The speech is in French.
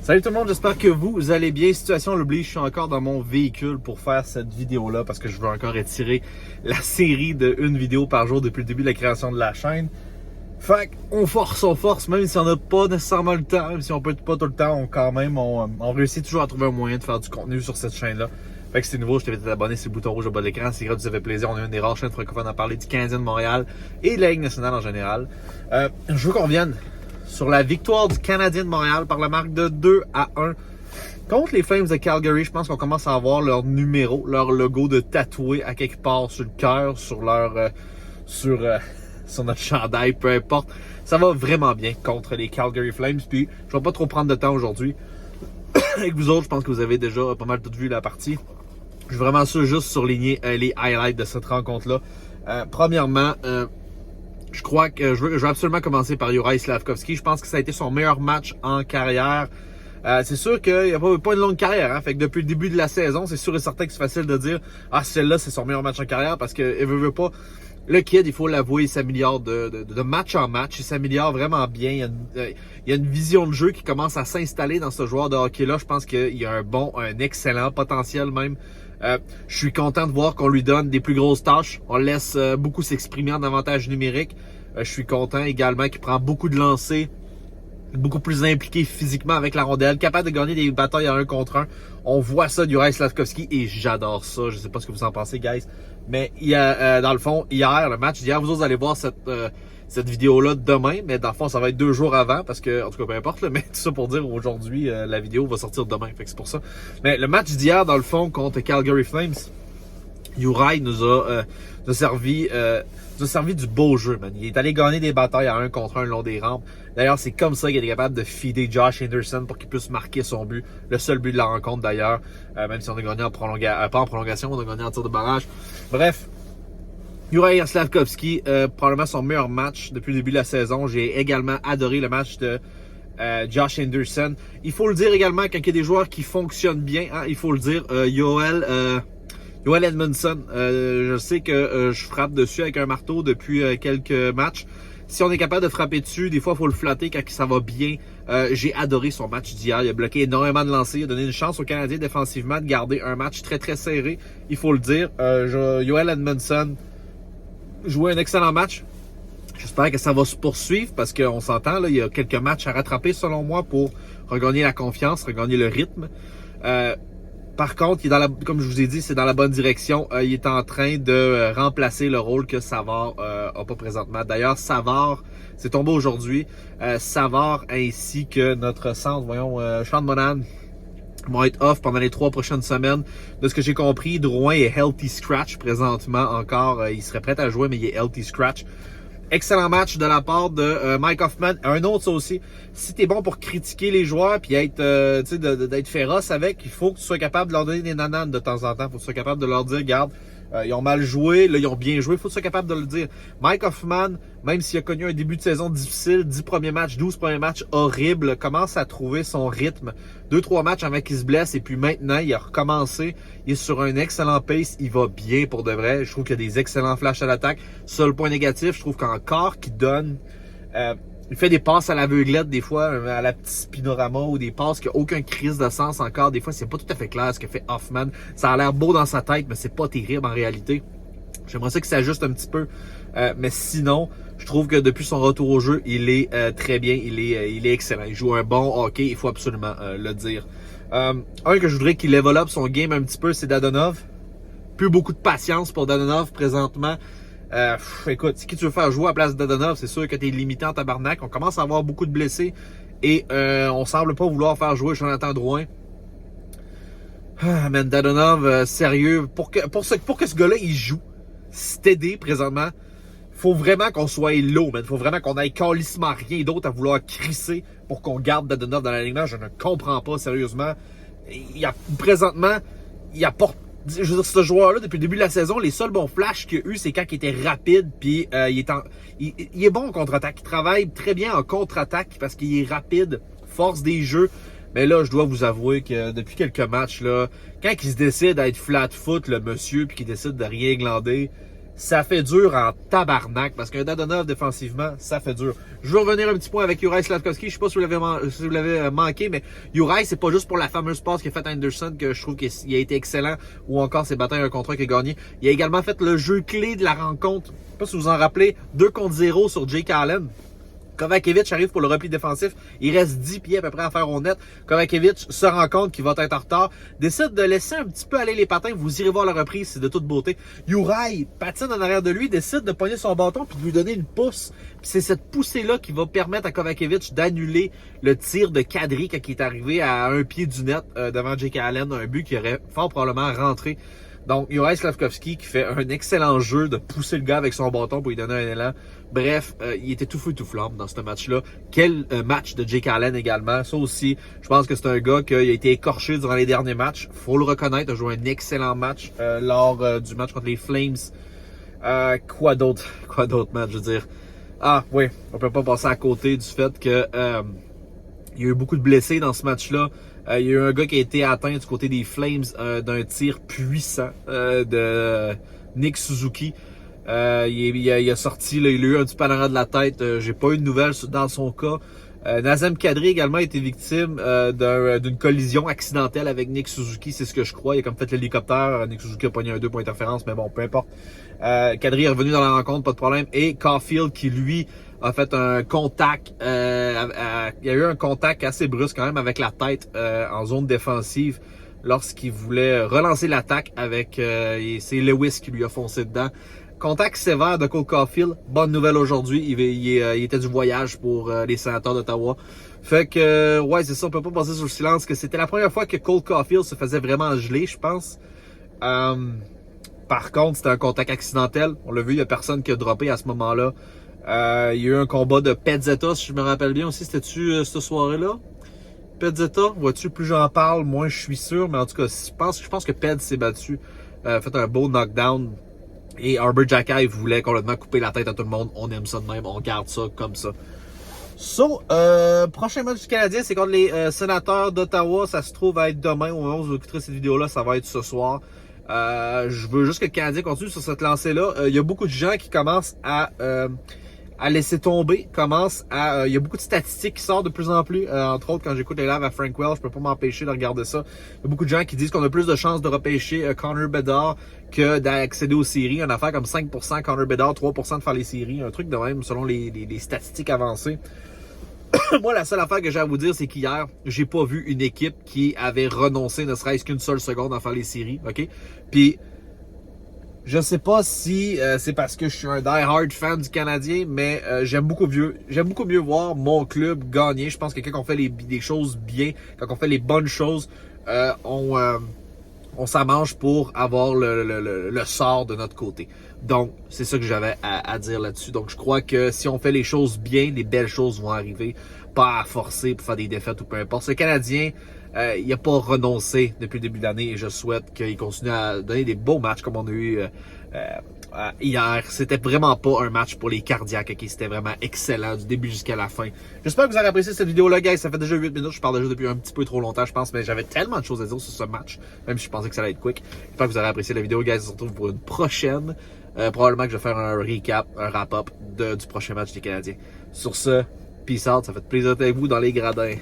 Salut tout le monde, j'espère que vous allez bien. Situation l'oblige, je suis encore dans mon véhicule pour faire cette vidéo-là parce que je veux encore étirer la série de une vidéo par jour depuis le début de la création de la chaîne. Fait qu'on force, même si on n'a pas nécessairement le temps, même si on peut pas tout le temps, on réussit toujours à trouver un moyen de faire du contenu sur cette chaîne-là. Fait que si c'est nouveau, je t'invite à t'abonner, c'est le bouton rouge au bas de l'écran, c'est grave, ça fait plaisir. On est une des rares chaînes francophones à parler du Canadien de Montréal et de la Ligue nationale en général. Je veux qu'on revienne sur la victoire du Canadien de Montréal par la marque de 2-1 contre les Flames de Calgary. Je pense qu'on commence à avoir leur numéro, leur logo de tatoué à quelque part sur le cœur, sur leur sur notre chandail, peu importe. Ça va vraiment bien contre les Calgary Flames. Puis je vais pas trop prendre de temps aujourd'hui. Avec vous autres, je pense que vous avez déjà pas mal tout vu la partie. Je veux vraiment juste surligner les highlights de cette rencontre-là. Premièrement, je crois que je veux absolument commencer par Juraj Slafkovský. Je pense que ça a été son meilleur match en carrière. C'est sûr qu'il n'y a pas une longue carrière. Hein? Fait que depuis le début de la saison, c'est sûr et certain que c'est facile de dire « Ah, celle-là, c'est son meilleur match en carrière. » Parce que veut pas. Le kid, il faut l'avouer, il s'améliore de match en match. Il s'améliore vraiment bien. Il y a une vision de jeu qui commence à s'installer dans ce joueur de hockey-là. Je pense qu'il y a un excellent potentiel même. Je suis content de voir qu'on lui donne des plus grosses tâches. On le laisse beaucoup s'exprimer en avantage numérique. Je suis content également qu'il prend beaucoup de lancers, beaucoup plus impliqué physiquement avec la rondelle, capable de gagner des batailles à 1 contre 1. On voit ça du Juraj Slafkovský et j'adore ça. Je sais pas ce que vous en pensez, guys. Mais dans le fond, le match d'hier, vous allez voir cette vidéo-là demain, mais dans le fond, ça va être 2 jours avant, parce que, en tout cas, peu importe, là, mais tout ça pour dire, aujourd'hui, la vidéo va sortir demain, fait que c'est pour ça. Mais le match d'hier, dans le fond, contre Calgary Flames, Juraj nous a servi du beau jeu, man. Il est allé gagner des batailles à 1 contre 1 le long des rampes. D'ailleurs, c'est comme ça qu'il est capable de feeder Josh Anderson pour qu'il puisse marquer son but. Le seul but de la rencontre, d'ailleurs, même si on a gagné pas en prolongation, on a gagné en tir de barrage. Bref, Juraj Slafkovský, probablement son meilleur match depuis le début de la saison. J'ai également adoré le match de Josh Anderson. Il faut le dire également, quand il y a des joueurs qui fonctionnent bien, hein, il faut le dire, Joel Edmondson, je sais que je frappe dessus avec un marteau depuis quelques matchs. Si on est capable de frapper dessus, des fois il faut le flatter quand ça va bien. J'ai adoré son match d'hier. Il a bloqué énormément de lancers. Il a donné une chance aux Canadiens défensivement de garder un match très très serré. Il faut le dire. Joel Edmondson jouait un excellent match. J'espère que ça va se poursuivre parce qu'on s'entend, là, il y a quelques matchs à rattraper selon moi pour regagner la confiance, regagner le rythme. Par contre, comme je vous ai dit, c'est dans la bonne direction. Il est en train de remplacer le rôle que Savard n'a pas présentement. D'ailleurs, Savard, c'est tombé aujourd'hui. Savard ainsi que notre centre, Sean Monahan, vont être off pendant les 3 prochaines semaines. De ce que j'ai compris, Drouin est healthy scratch présentement encore. Il serait prêt à jouer, mais il est healthy scratch. Excellent match de la part de Mike Hoffman. Un autre, ça aussi. Si t'es bon pour critiquer les joueurs puis être, d'être féroce avec, il faut que tu sois capable de leur donner des nananes de temps en temps. Il faut que tu sois capable de leur dire, regarde, ils ont mal joué, là, ils ont bien joué. Il faut que tu sois capable de le dire. Mike Hoffman, même s'il a connu un début de saison difficile, 10 premiers matchs, 12 premiers matchs horribles, commence à trouver son rythme. 2-3 matchs avant qu'il se blesse et puis maintenant, il a recommencé. Il est sur un excellent pace. Il va bien pour de vrai. Je trouve qu'il y a des excellents flashs à l'attaque. Seul point négatif, je trouve qu'encore qu'il donne... il fait des passes à l'aveuglette des fois, à la petite spinorama ou des passes qui n'ont aucun crise de sens encore. Des fois, c'est pas tout à fait clair ce que fait Hoffman. Ça a l'air beau dans sa tête, mais c'est pas terrible en réalité. J'aimerais ça qu'il s'ajuste un petit peu. Mais sinon, je trouve que depuis son retour au jeu, il est très bien. Il est excellent. Il joue un bon hockey, il faut absolument le dire. Un que je voudrais qu'il développe son game un petit peu, c'est Dadonov. Plus beaucoup de patience pour Dadonov présentement. Écoute, si tu veux faire jouer à la place de Dadonov, c'est sûr que t'es limité en tabarnak. On commence à avoir beaucoup de blessés et on semble pas vouloir faire jouer Jonathan Drouin. Ah, man, Dadonov, sérieux, pour que ce gars-là, il joue, steady présentement, faut vraiment qu'on soit low, man. Faut vraiment qu'on ait calissement rien d'autre à vouloir crisser pour qu'on garde Dadonov dans l'alignement. Je ne comprends pas, sérieusement. Présentement, il apporte. Je veux dire, ce joueur-là, depuis le début de la saison, les seuls bons flashs qu'il a eu, c'est quand il était rapide, puis il est bon en contre-attaque. Il travaille très bien en contre-attaque parce qu'il est rapide, force des jeux. Mais là, je dois vous avouer que depuis quelques matchs, là, quand il se décide à être flat-foot, le monsieur, puis qu'il décide de rien glander, ça fait dur en tabarnak parce qu'un Dadonov défensivement, ça fait dur. Je veux revenir un petit point avec Juraj Slafkovský. Je sais pas si vous l'avez manqué, mais Juraj, c'est pas juste pour la fameuse passe qu'il a faite à Anderson que je trouve qu'il a été excellent ou encore ses batailles un contre un qu'il a gagné. Il a également fait le jeu clé de la rencontre. Je sais pas si vous en rappelez, 2 contre 0 sur Jake Allen. Kovacevic arrive pour le repli défensif. Il reste 10 pieds à peu près à faire au net. Kovacevic se rend compte qu'il va être en retard. Décide de laisser un petit peu aller les patins. Vous irez voir la reprise, c'est de toute beauté. Juraj patine en arrière de lui, décide de pogner son bâton puis de lui donner une pousse. Puis c'est cette poussée-là qui va permettre à Kovacevic d'annuler le tir de Kadri qui est arrivé à un pied du net devant Jake Allen. Un but qui aurait fort probablement rentré. Donc, Juraj Slafkovský qui fait un excellent jeu de pousser le gars avec son bâton pour lui donner un élan. Bref, il était tout feu tout flamme dans ce match-là. Quel match de Jake Allen également. Ça aussi, je pense que c'est un gars qui a été écorché durant les derniers matchs. Faut le reconnaître, il a joué un excellent match lors du match contre les Flames. Quoi d'autre match, je veux dire. Ah oui, on peut pas passer à côté du fait que il y a eu beaucoup de blessés dans ce match-là. Il y a eu un gars qui a été atteint du côté des Flames d'un tir puissant de Nick Suzuki. Il a sorti, là, il a eu un petit panorama de la tête. J'ai pas eu de nouvelles dans son cas. Nazem Kadri également a été victime d'une collision accidentelle avec Nick Suzuki, c'est ce que je crois. Il a comme fait l'hélicoptère. Nick Suzuki a pogné un 2 pour interférence, mais bon, peu importe. Kadri est revenu dans la rencontre, pas de problème. Et Caulfield qui, lui, a fait un contact. Il y a eu un contact assez brusque quand même avec la tête en zone défensive lorsqu'il voulait relancer l'attaque avec... c'est Lewis qui lui a foncé dedans. Contact sévère de Cole Caulfield. Bonne nouvelle aujourd'hui. Il était du voyage pour les Sénateurs d'Ottawa. Fait que, ouais, c'est ça. On peut pas passer sur le silence que c'était la première fois que Cole Caulfield se faisait vraiment geler, je pense. Par contre, c'était un contact accidentel. On l'a vu, il y a personne qui a droppé à ce moment-là. Il y a eu un combat de Pezzetta, si je me rappelle bien aussi. C'était-tu cette soirée-là? Pezzetta, vois-tu, plus j'en parle, moins je suis sûr. Mais en tout cas, je pense que Ped s'est battu. Fait un beau knockdown. Et Arbor Xhekaj voulait complètement couper la tête à tout le monde. On aime ça de même, on garde ça comme ça. Prochain match du Canadien, c'est contre les Sénateurs d'Ottawa. Ça se trouve à être demain. Au moment où vous écouterez cette vidéo-là, ça va être ce soir. Je veux juste que le Canadien continue sur cette lancée-là. Il y a beaucoup de gens qui commencent à laisser tomber. Il y a beaucoup de statistiques qui sortent de plus en plus. Entre autres, quand j'écoute les lives à Frank Wells, je peux pas m'empêcher de regarder ça. Il y a beaucoup de gens qui disent qu'on a plus de chances de repêcher Connor Bedard que d'accéder aux séries. Une affaire comme 5% Connor Bedard, 3% de faire les séries. Un truc de même selon les statistiques avancées. Moi, la seule affaire que j'ai à vous dire, c'est qu'hier, j'ai pas vu une équipe qui avait renoncé ne serait-ce qu'une seule seconde à faire les séries. OK? Puis, je sais pas si c'est parce que je suis un die-hard fan du Canadien, mais j'aime beaucoup mieux voir mon club gagner. Je pense que quand on fait des choses bien, quand on fait les bonnes choses, on s'arrange pour avoir le sort de notre côté. Donc, c'est ça que j'avais à dire là-dessus. Donc, je crois que si on fait les choses bien, les belles choses vont arriver. Pas à forcer pour faire des défaites ou peu importe. Le Canadien, il n'a pas renoncé depuis le début de l'année et je souhaite qu'il continue à donner des beaux matchs comme on a eu hier. C'était vraiment pas un match pour les cardiaques. Okay? C'était vraiment excellent du début jusqu'à la fin. J'espère que vous avez apprécié cette vidéo-là, guys. Ça fait déjà 8 minutes. Je parle déjà depuis un petit peu trop longtemps, je pense, mais j'avais tellement de choses à dire sur ce match, même si je pensais que ça allait être quick. J'espère que vous avez apprécié la vidéo, guys. On se retrouve pour une prochaine. Probablement que je vais faire un recap, un wrap-up du prochain match des Canadiens. Sur ce, peace out. Ça fait plaisir d'être avec vous dans les gradins.